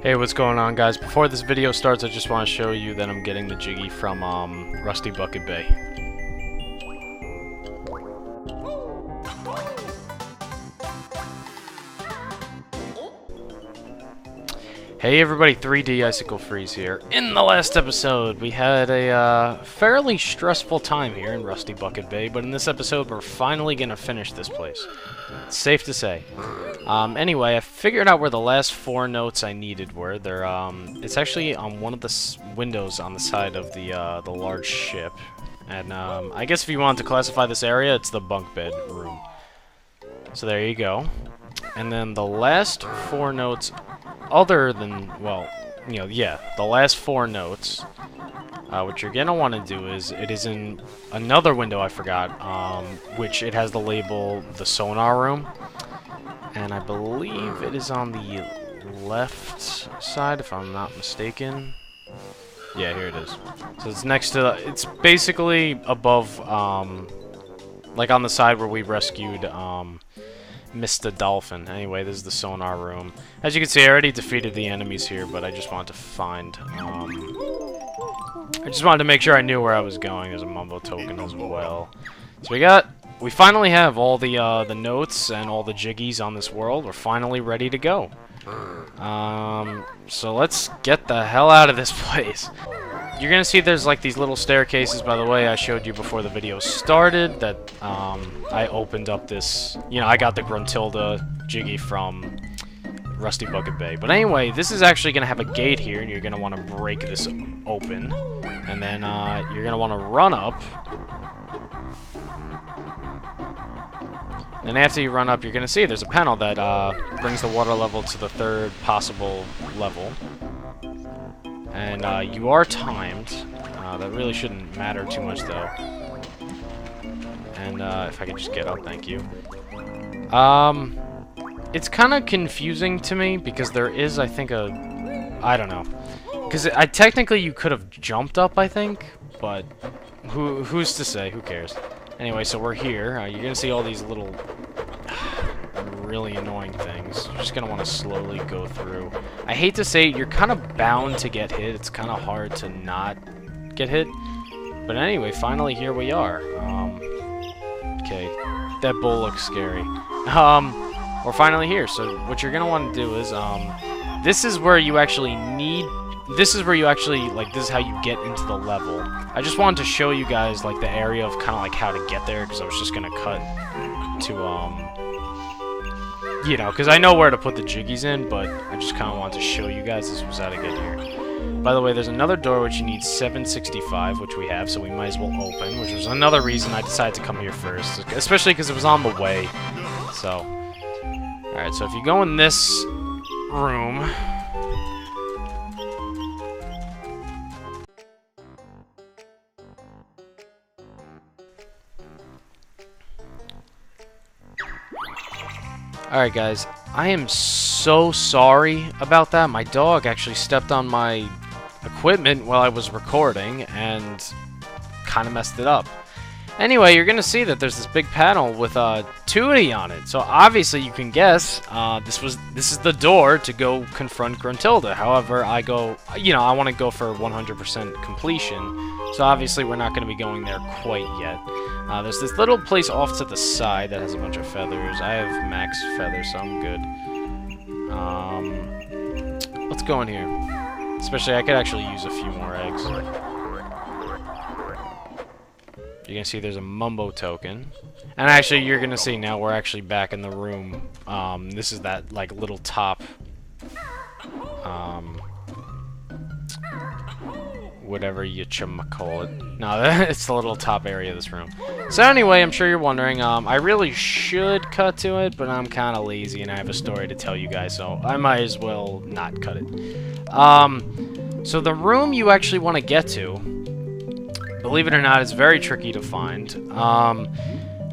Hey, what's going on, guys? Before this video starts, I just want to show you that I'm getting the Jiggy from Rusty Bucket Bay. Hey everybody, 3D Icicle Freeze here. In the last episode, we had a fairly stressful time here in Rusty Bucket Bay, but in this episode, we're finally gonna finish this place. It's safe to say. Anyway, I figured out where the last 4 notes I needed were. They're it's actually on one of the windows on the side of the large ship, and I guess if you wanted to classify this area, it's the bunk bed room. So there you go. And then the last 4 notes. Other than, well, you know, yeah, the last 4 notes, what you're gonna want to do is, it is in another window I forgot, which it has the label, the sonar room, and I believe it is on the left side, if I'm not mistaken. Yeah, here it is. So it's next to, it's basically above, like on the side where we rescued, Mr. Dolphin. Anyway, this is the sonar room. As you can see, I already defeated the enemies here, but I just wanted to find, I just wanted to make sure I knew where I was going. There's a mumbo token as well. So we finally have all the notes and all the jiggies on this world. We're finally ready to go. So let's get the hell out of this place. You're gonna see there's like these little staircases, by the way, I showed you before the video started, that I opened up this, you know, I got the Gruntilda Jiggy from Rusty Bucket Bay. But anyway, this is actually gonna have a gate here, and you're gonna want to break this open, and then you're gonna want to run up. And after you run up, you're gonna see there's a panel that brings the water level to the 3rd possible level. And you are timed. That really shouldn't matter too much, though. And if I could just get up, thank you. It's kind of confusing to me because there is, I think, I don't know. Because technically you could have jumped up, I think, but who's to say? Who cares? Anyway, so we're here. You're gonna see all these little really annoying things. You're just gonna want to slowly go through. I hate to say it, you're kind of bound to get hit. It's kind of hard to not get hit. But anyway, finally here we are. Okay, that bull looks scary. We're finally here. So what you're gonna want to do is, this is where you actually need. This is where you actually, like, this is how you get into the level. I just wanted to show you guys, like, the area of kind of like how to get there, because I was just gonna cut to you know, because I know where to put the jiggies in, but I just kind of want to show you guys this was how to get here. By the way, there's another door which you need 765, which we have, so we might as well open, which was another reason I decided to come here first, especially because it was on the way. So, alright, so if you go in this room... Alright guys, I am so sorry about that. My dog actually stepped on my equipment while I was recording and kind of messed it up. Anyway, you're going to see that there's this big panel with Tootie on it. So obviously you can guess this is the door to go confront Gruntilda. However, I want to go for 100% completion. So obviously we're not going to be going there quite yet. There's this little place off to the side that has a bunch of feathers. I have max feathers, so I'm good. Let's go in here. Especially, I could actually use a few more eggs. You're gonna see there's a mumbo token. And actually, you're gonna see now we're actually back in the room. This is that, like, little top... whatever you call it. No, it's the little top area of this room. So anyway, I'm sure you're wondering, I really should cut to it, but I'm kind of lazy and I have a story to tell you guys, so I might as well not cut it. So the room you actually want to get to, believe it or not, is very tricky to find.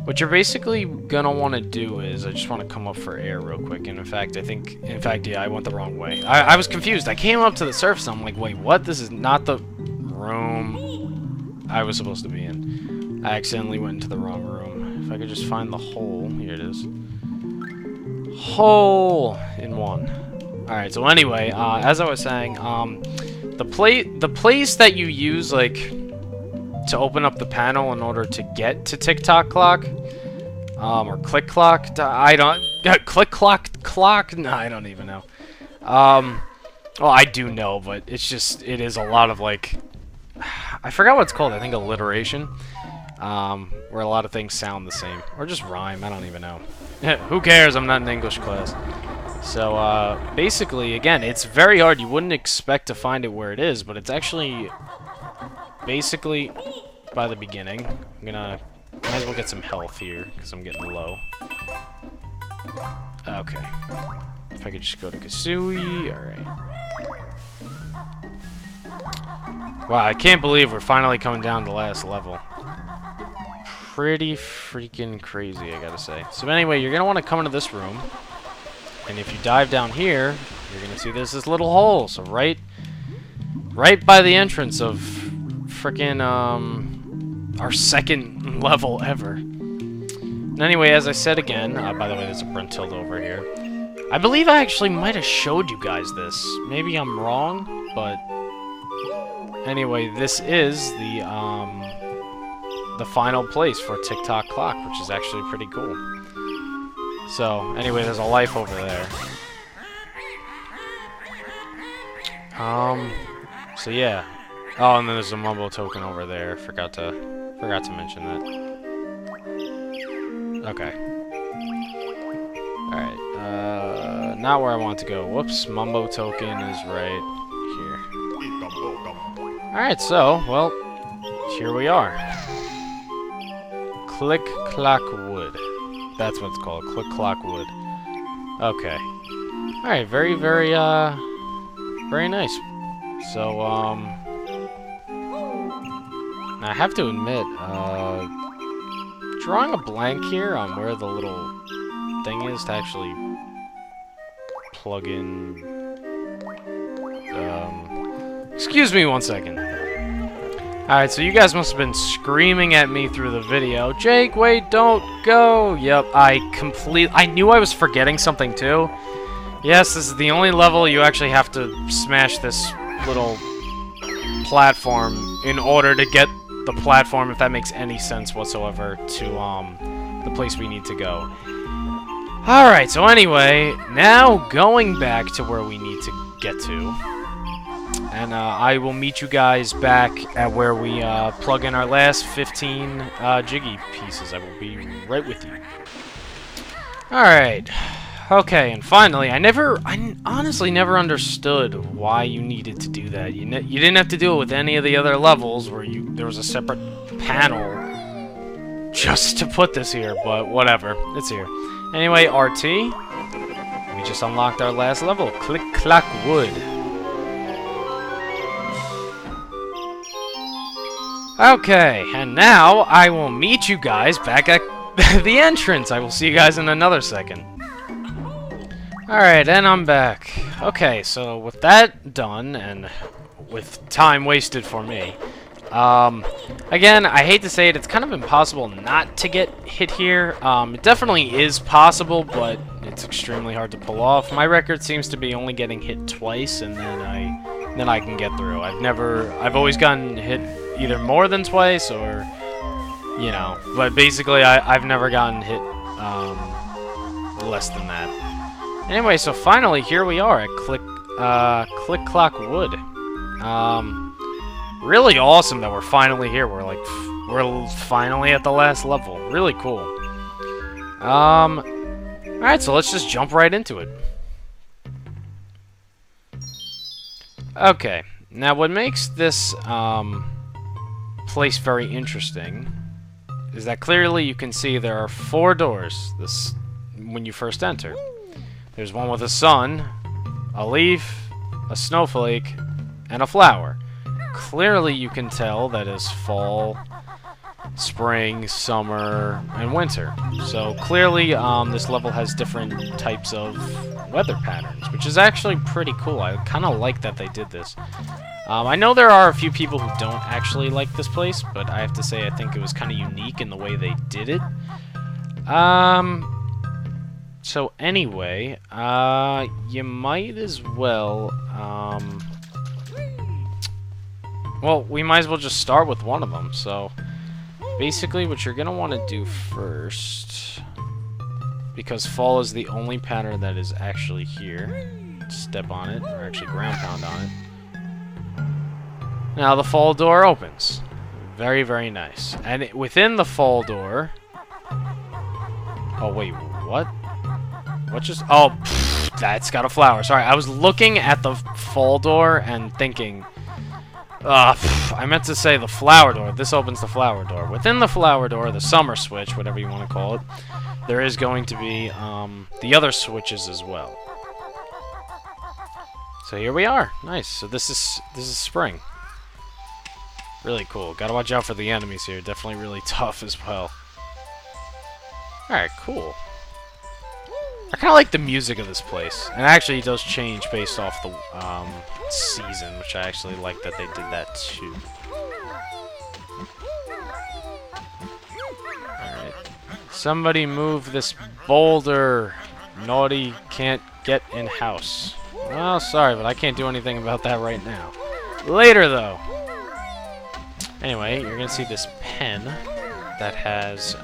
What you're basically gonna want to do is, I just want to come up for air real quick, and in fact, yeah, I went the wrong way. I was confused. I came up to the surface, and I'm like, wait, what? This is not the room I was supposed to be in. I accidentally went into the wrong room. If I could just find the hole. Here it is. Hole in one. Alright, so anyway, as I was saying, the place that you use, like, to open up the panel in order to get to TikTok clock, or click clock, I don't, click clock, no, I don't even know. Well, I do know, but it's just, it is a lot of, like, I forgot what it's called, I think alliteration, where a lot of things sound the same, or just rhyme, I don't even know. Who cares, I'm not in English class. So, basically, again, it's very hard, you wouldn't expect to find it where it is, but it's actually, basically, by the beginning. I'm gonna, might as well get some health here, because I'm getting low. Okay. If I could just go to Kazooie, alright. Wow, I can't believe we're finally coming down to the last level. Pretty freaking crazy, I gotta say. So anyway, you're gonna want to come into this room, and if you dive down here, you're gonna see there's this little hole. So right by the entrance of frickin' our second level ever. And anyway, as I said again, by the way, there's a Bruntilda over here. I believe I actually might have showed you guys this. Maybe I'm wrong, but anyway, this is the final place for TikTok clock, which is actually pretty cool. So anyway, there's a life over there. So yeah. Oh, and then there's a Mumbo token over there. Forgot to mention that. Okay. Alright, not where I want to go. Whoops, Mumbo token is right here. Alright, so, well, here we are. Click Clock Wood. That's what it's called, Click Clock Wood. Okay. Alright, very, very nice. So, I have to admit, drawing a blank here on where the little thing is to actually plug in, excuse me one second. Alright, so you guys must have been screaming at me through the video, Jake, wait, don't go! Yep, I knew I was forgetting something too. Yes, this is the only level you actually have to smash this little platform in order to get the platform, if that makes any sense whatsoever, to the place we need to go. Alright, so anyway, now going back to where we need to get to. And I will meet you guys back at where we plug in our last 15 Jiggy pieces. I will be right with you. Alright. Okay, and finally, I honestly never understood why you needed to do that. You didn't have to do it with any of the other levels where there was a separate panel just to put this here, but whatever. It's here. Anyway, RT. We just unlocked our last level. Click Clock Wood. Okay, and now I will meet you guys back at the entrance. I will see you guys in another second. Alright, and I'm back. Okay, so with that done, and with time wasted for me, again, I hate to say it, it's kind of impossible not to get hit here. It definitely is possible, but it's extremely hard to pull off. My record seems to be only getting hit twice, and then I can get through. I've always gotten hit either more than twice, or, you know, but basically I've never gotten hit less than that. Anyway, so finally here we are at Click Clock Wood. Really awesome that we're finally here. We're finally at the last level. Really cool. Alright, so let's just jump right into it. Okay, now what makes this place very interesting is that clearly you can see there are 4 doors when you first enter. There's one with a sun, a leaf, a snowflake, and a flower. Clearly you can tell that is fall, spring, summer, and winter. So clearly this level has different types of weather patterns, which is actually pretty cool. I kind of like that they did this. I know there are a few people who don't actually like this place, but I have to say I think it was kind of unique in the way they did it. So anyway, you might as well, well, we might as well just start with one of them. So basically what you're gonna want to do first, because fall is the only pattern that is actually here, step on it, or actually ground pound on it. Now the fall door opens. Very, very nice. And within the fall door... Oh, wait, what? What just... Oh, pfft, that's got a flower. Sorry, I was looking at the fall door and thinking... I meant to say the flower door. This opens the flower door. Within the flower door, the summer switch, whatever you want to call it, there is going to be the other switches as well. So here we are. Nice. So this is spring. Really cool. Gotta watch out for the enemies here. Definitely really tough as well. Alright, cool. I kind of like the music of this place. And actually it does change based off the season, which I actually like that they did that too. Alright. Somebody move this boulder. Naughty can't get in house. Well, sorry, but I can't do anything about that right now. Later, though. Anyway, you're gonna see this pen that has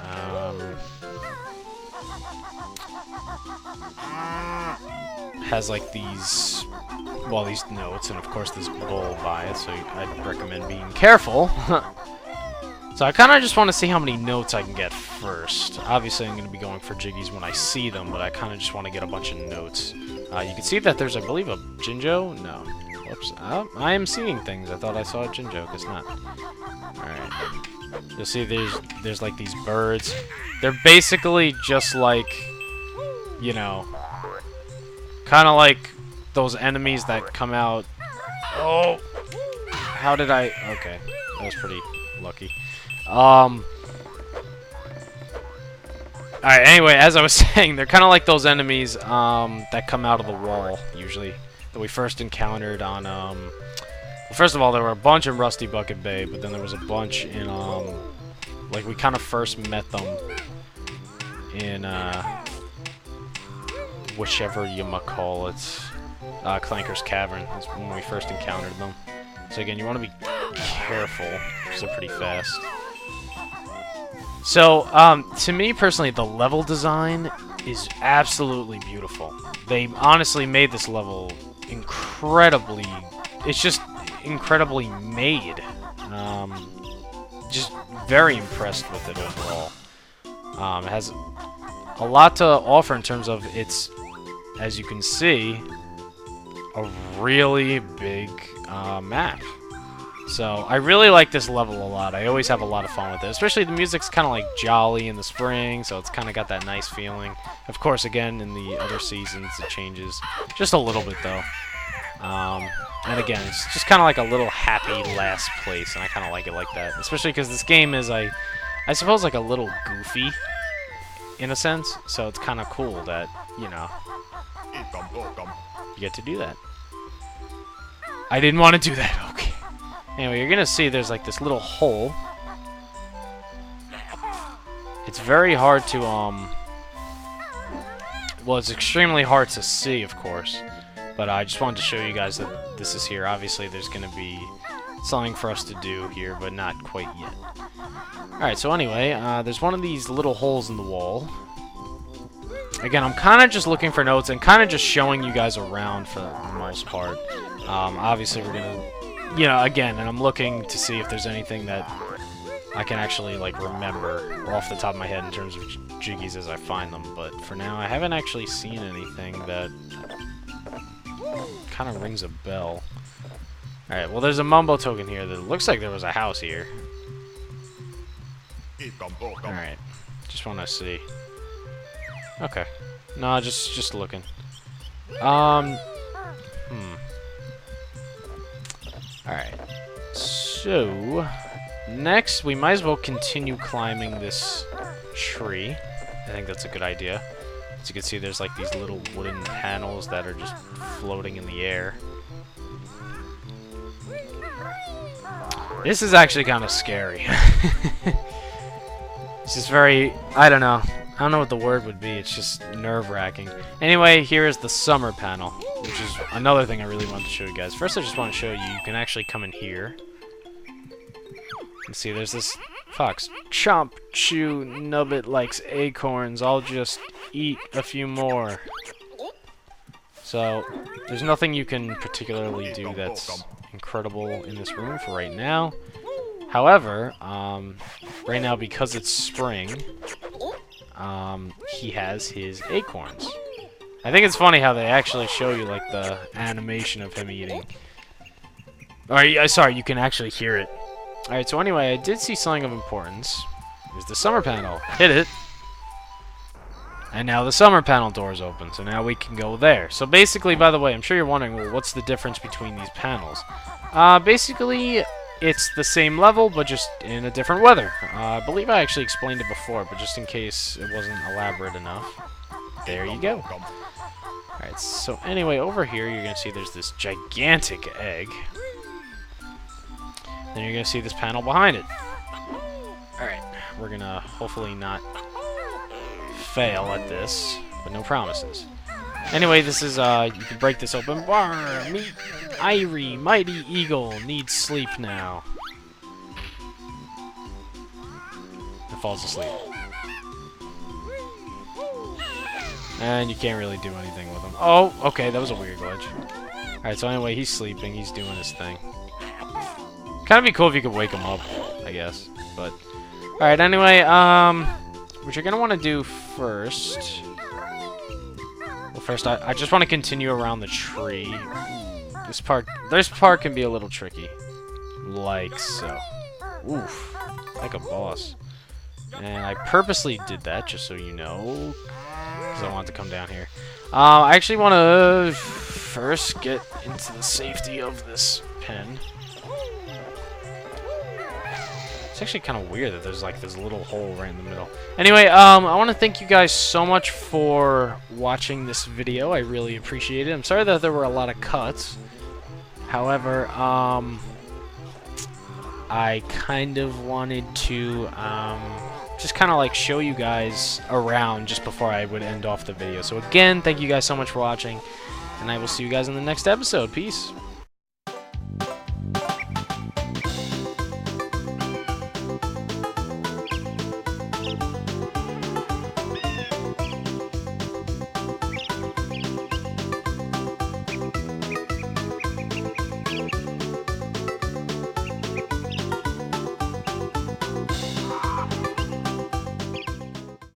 like these, well, these notes, and of course this bowl by it, so I'd recommend being careful. So I kind of just want to see how many notes I can get first. Obviously I'm going to be going for Jiggies when I see them, but I kind of just want to get a bunch of notes. You can see that there's, I believe, a Jinjo? No. Whoops. I am seeing things. I thought I saw a Jinjo, guess not. Alright. You'll see there's like these birds. They're basically just like, you know, kind of like those enemies that come out. Oh! How did I... Okay. That was pretty lucky. Alright, anyway, as I was saying, they're kind of like those enemies that come out of the wall, usually, that we first encountered on, well, first of all, there were a bunch in Rusty Bucket Bay, but then there was a bunch in, like, we kind of first met them in, whichever you might call it, Clanker's Cavern. That's when we first encountered them. So again, you want to be careful, because they're pretty fast. So, to me personally, the level design is absolutely beautiful. They honestly made this level incredibly... It's just incredibly made. Just very impressed with it overall. It has a lot to offer in terms of its, as you can see, a really big map. So, I really like this level a lot. I always have a lot of fun with it. Especially the music's kind of like jolly in the spring, so it's kind of got that nice feeling. Of course, again, in the other seasons, it changes just a little bit, though. And again, it's just kind of like a little happy last place, and I kind of like it like that. Especially because this game is, I suppose, like a little goofy, in a sense. So it's kind of cool that, you know, you get to do that. I didn't want to do that, okay. Anyway, you're gonna see there's like this little hole. It's very hard to, well, it's extremely hard to see, of course. But I just wanted to show you guys that this is here. Obviously, there's gonna be something for us to do here, but not quite yet. Alright, so anyway, there's one of these little holes in the wall. Again, I'm kind of just looking for notes and kind of just showing you guys around for the most part. Obviously, we're gonna... You know, again, and I'm looking to see if there's anything that I can actually, like, remember off the top of my head in terms of Jiggies as I find them. But for now, I haven't actually seen anything that kind of rings a bell. Alright, well, there's a Mumbo token here that looks like there was a house here. Alright, just want to see. Okay. No, just looking. Alright, so next we might as well continue climbing this tree. I think that's a good idea. As you can see, there's like these little wooden panels that are just floating in the air. This is actually kind of scary. It's just very, I don't know. I don't know what the word would be. It's just nerve-wracking. Anyway, here is the summer panel, which is another thing I really wanted to show you guys. First, I just want to show you can actually come in here. And see, there's this fox. Chomp, chew, nubbit likes acorns. I'll just eat a few more. So, there's nothing you can particularly do that's incredible in this room for right now. However, right now, because it's spring, he has his acorns. I think it's funny how they actually show you, like, the animation of him eating. Or, sorry, you can actually hear it. Alright, so anyway, I did see something of importance. Here's the summer panel. Hit it. And now the summer panel door's open, so now we can go there. So basically, by the way, I'm sure you're wondering, well, what's the difference between these panels? Basically, it's the same level, but just in a different weather. I believe I actually explained it before, but just in case it wasn't elaborate enough, there you go. Alright, so anyway, over here, you're going to see there's this gigantic egg. Then you're going to see this panel behind it. Alright, we're going to hopefully not fail at this, but no promises. Anyway, this is, you can break this open. Bar, meet Irie, mighty eagle, needs sleep now. It falls asleep. And you can't really do anything with him. Oh, okay, that was a weird glitch. Alright, so anyway, he's sleeping, he's doing his thing. Kind of be cool if you could wake him up, I guess. But, alright, anyway, what you're going to want to do first... Well, first, I just want to continue around the tree. This part can be a little tricky. Like so. Oof. Like a boss. And I purposely did that, just so you know. Because I wanted to come down here. I actually want to first get into the safety of this pen. It's actually kind of weird that there's like this little hole right in the middle. Anyway, I want to thank you guys so much for watching this video. I really appreciate it. I'm sorry that there were a lot of cuts. However, I kind of wanted to just kind of like show you guys around just before I would end off the video. So again, thank you guys so much for watching, and I will see you guys in the next episode. Peace.